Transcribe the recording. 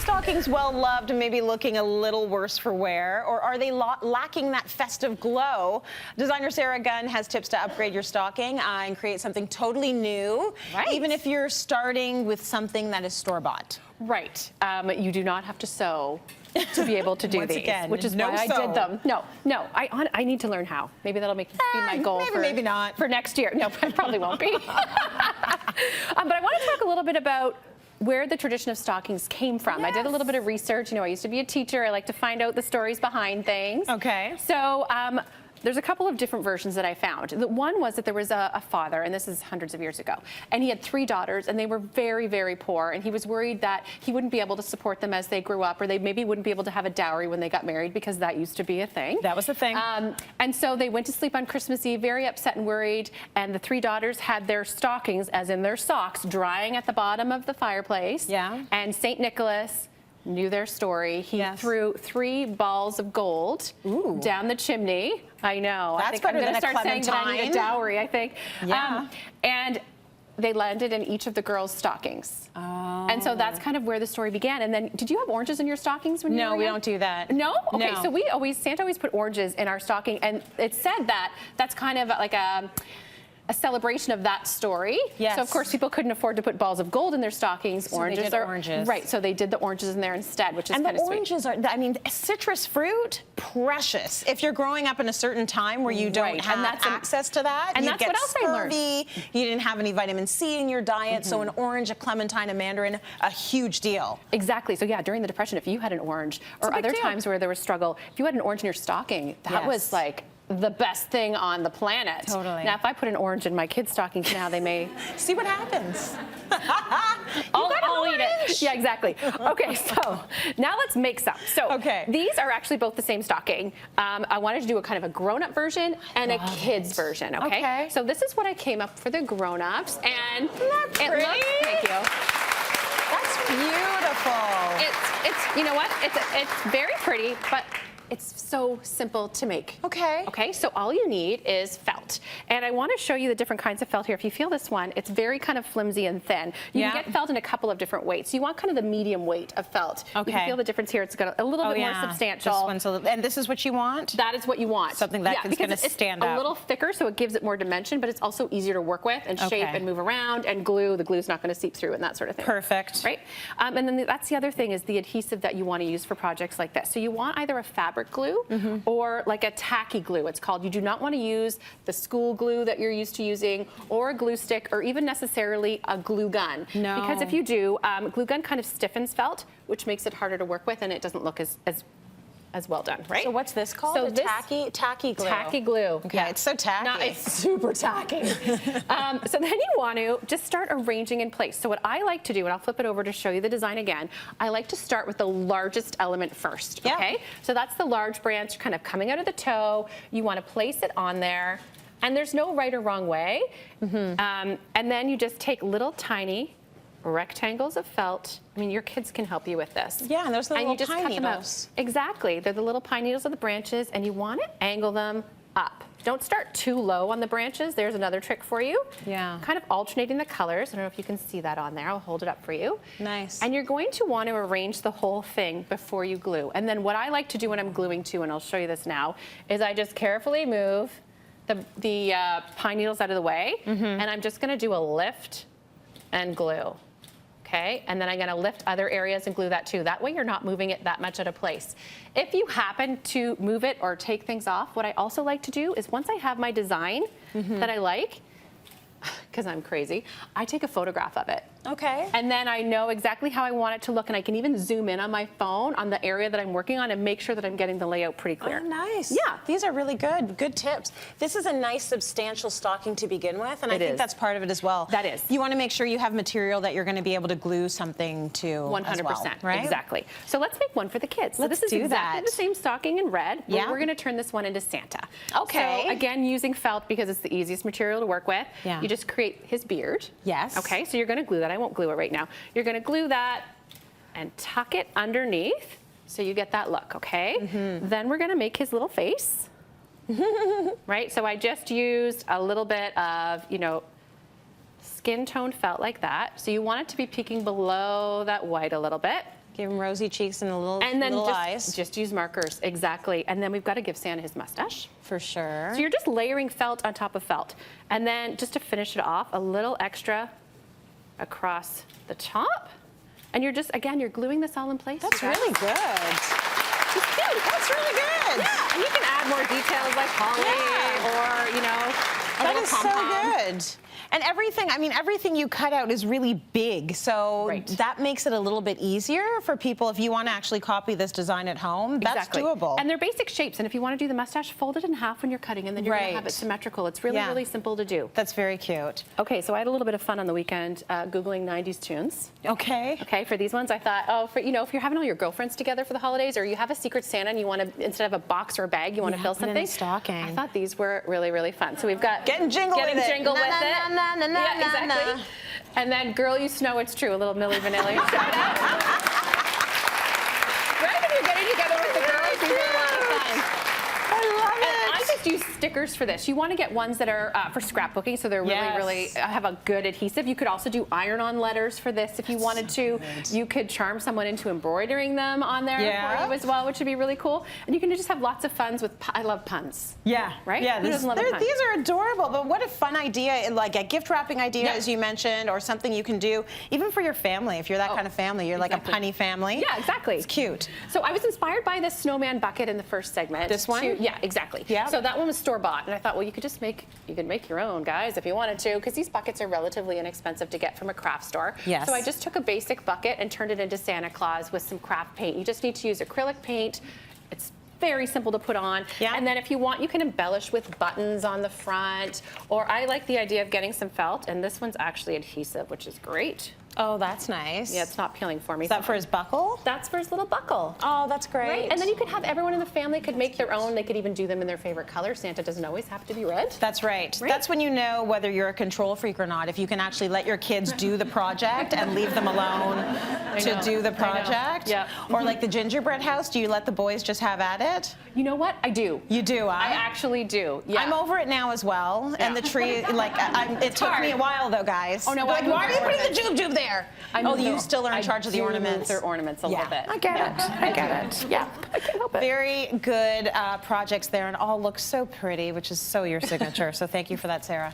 stockings well loved and maybe looking a little worse for wear, or are they lacking that festive glow? Designer Sarah Gunn has tips to upgrade your stocking and create something totally new, even if you're starting with something that is store-bought. Right. You do not have to sew to be able to do these, again, which is why I did them. No, I need to learn how. Maybe that'll be my goal for next year. No, it probably won't be. But I want to talk a little bit about where the tradition of stockings came from. Yes. I did a little bit of research. You know, I used to be a teacher. I like to find out the stories behind things. Okay. So there's a couple of different versions that I found. The one was that there was a father, and this is hundreds of years ago, and he had 3 daughters, and they were very, very poor, and he was worried that he wouldn't be able to support them as they grew up, or they maybe wouldn't be able to have a dowry when they got married, because that used to be a thing. That was the thing. And so they went to sleep on Christmas Eve very upset and worried, and the 3 daughters had their stockings, as in their socks, drying at the bottom of the fireplace. Yeah. And St. Nicholas knew their story. He threw 3 balls of gold down the chimney. I know. That's better than a clementine. I'm going to start saying that I need a dowry, I think. Yeah. And they landed in each of the girls' stockings. Oh. And so that's kind of where the story began. And then, did you have oranges in your stockings when you were young? No, we don't do that. No? Okay, no. So Santa always put oranges in our stocking, and it said that that's kind of like a celebration of that story. Yes. So of course people couldn't afford to put balls of gold in their stockings. So they did oranges. Right. So they did the oranges in there instead, which is kind of sweet. And the oranges are, I mean, citrus fruit, precious. If you're growing up in a certain time where you don't have access to that, and you that's get what else I learned. scurvy, you didn't have any vitamin C in your diet, so an orange, a clementine, a mandarin, a huge deal. Exactly. So yeah, during the Depression, if you had an orange, or other times where there was struggle, if you had an orange in your stocking, that was like the best thing on the planet. Totally. Now, if I put an orange in my kids' stockings now, they may see what happens. I'll eat it. Yeah, exactly. Okay, so now let's make some. So these are actually both the same stocking. I wanted to do a kind of a grown-up version and a kids version. Okay. So this is what I came up for the grown-ups, and it looks. Thank you. That's beautiful. It's you know what? It's very pretty, but it's so simple to make. Okay, so all you need is felt. And I want to show you the different kinds of felt here. If you feel this one, it's very kind of flimsy and thin. You can get felt in a couple of different weights. You want kind of the medium weight of felt. You can feel the difference here. It's got a little bit more substantial. This one's and this is what you want? That is what you want. Something that is going to stand out. A little thicker, so it gives it more dimension, but it's also easier to work with and shape and move around, and glue. The glue's not going to seep through and that sort of thing. Perfect. Right? And then that's the other thing, is the adhesive that you want to use for projects like this. So you want either a fabric glue or like a tacky glue, it's called. You do not want to use the school glue that you're used to using, or a glue stick, or even necessarily a glue gun. No. Because if you do, glue gun kind of stiffens felt, which makes it harder to work with, and it doesn't look as well done, right? So what's this called? So tacky glue. Tacky glue. Okay, it's so tacky. No, it's super tacky. So then you want to just start arranging in place. So what I like to do, and I'll flip it over to show you the design again, I like to start with the largest element first, okay? So that's the large branch kind of coming out of the toe. You want to place it on there, and there's no right or wrong way. And then you just take little tiny rectangles of felt. I mean, your kids can help you with this. Yeah, and those are the little pine needles. Cut them out. Exactly. They're the little pine needles of the branches, and you want to angle them up. Don't start too low on the branches. There's another trick for you. Yeah. Kind of alternating the colors. I don't know if you can see that on there. I'll hold it up for you. Nice. And you're going to want to arrange the whole thing before you glue. And then what I like to do when I'm gluing too, and I'll show you this now, is I just carefully move the pine needles out of the way, and I'm just going to do a lift and glue. Okay, and then I'm going to lift other areas and glue that too. That way you're not moving it that much out of place. If you happen to move it or take things off, what I also like to do is, once I have my design that I like, because I'm crazy, I take a photograph of it. Okay. And then I know exactly how I want it to look, and I can even zoom in on my phone on the area that I'm working on and make sure that I'm getting the layout pretty clear. Oh, nice. Yeah. These are really good. Good tips. This is a nice, substantial stocking to begin with, and I think that's part of it as well. That is. You want to make sure you have material that you're going to be able to glue something to 100%, as well, right? Exactly. So let's make one for the kids. So Let's this is do exactly that. the same stocking in red, but we're going to turn this one into Santa. Okay. So again, using felt because it's the easiest material to work with. Yeah. You just create his beard. Yes. Okay, so you're going to glue that. I won't glue it right now. You're going to glue that and tuck it underneath so you get that look, okay? Then we're going to make his little face. Right? So I just used a little bit of, you know, skin tone felt like that. So you want it to be peeking below that white a little bit. Give him rosy cheeks and and then little eyes. just use markers, exactly. And then we've got to give Santa his mustache. For sure. So you're just layering felt on top of felt. And then just to finish it off, a little extra across the top. And you're just, again, you're gluing this all in place. That's really good. That's really good. Yeah, and you can add more details like holly or, you know, a That little is pom-pom. so good. And everything, I mean, everything you cut out is really big, so Right. that makes it a little bit easier for people if you want to actually copy this design at home. That's Exactly. doable. And they're basic shapes, and if you want to do the mustache, fold it in half when you're cutting, and then you're going to have Right. it symmetrical. It's really, Yeah. really simple to do. That's very cute. Okay, so I had a little bit of fun on the weekend Googling 90s tunes. Okay. Okay, for these ones, I thought, oh, for, you know, if you're having all your girlfriends together for the holidays, or you have a secret Santa and you want to, instead of a box or a bag, you want to fill put in a something. stocking. I thought these were really, really fun. So we've got Getting jingle with it. jingle Na, with na, it. na, na, na, yeah, na, exactly. na. And then, girl, you know it's true. A little Milli Vanilli shout out. Right when you're getting together with the girls, these are a lot of fun. I love And I it. just use stickers for this. You want to get ones that are for scrapbooking, so they're really, Yes. really have a good adhesive. You could also do iron-on letters for this if you wanted to. You could charm someone into embroidering them on there Yeah. for you as well, which would be really cool. And you can just have lots of funs with. I love puns. Yeah. Right? Yeah. Who doesn't love a pun? These are adorable, but what a fun idea, like a gift wrapping idea, Yeah. as you mentioned, or something you can do, even for your family, if you're that kind of family. You're exactly. like a punny family. Yeah, exactly. It's cute. So I was inspired by this Snowman Bucket in the first segment. This one? Yeah, exactly. Yeah. So that one was store-bought, and I thought, well, you could make your own, guys, if you wanted to, because these buckets are relatively inexpensive to get from a craft store. Yes. So I just took a basic bucket and turned it into Santa Claus with some craft paint. You just need to use acrylic paint. It's very simple to put on. Yeah. And then if you want, you can embellish with buttons on the front, or I like the idea of getting some felt, and this one's actually adhesive, which is great. Oh, that's nice. Yeah, it's not peeling for me. Is that for his buckle? That's for his little buckle. Oh, that's great. Right? And then you could have everyone in the family could make their own. They could even do them in their favorite color. Santa doesn't always have to be red. That's right. Right. That's when you know whether you're a control freak or not. If you can actually let your kids do the project and leave them alone to know. do the I know. project. Yep. Or like the gingerbread house, do you let the boys just have at it? You know what? I do. You do, I actually do. Yeah. I'm over it now as well. And the tree, like, it took hard. me a while though, guys. Oh, no, Like, I why are you moved putting the jube there? Oh, you still are in charge of the ornaments. Their ornaments a little bit. I get it. I get it. Yeah. I can't help it. Very good projects there, and all look so pretty, which is so your signature. So thank you for that, Sarah.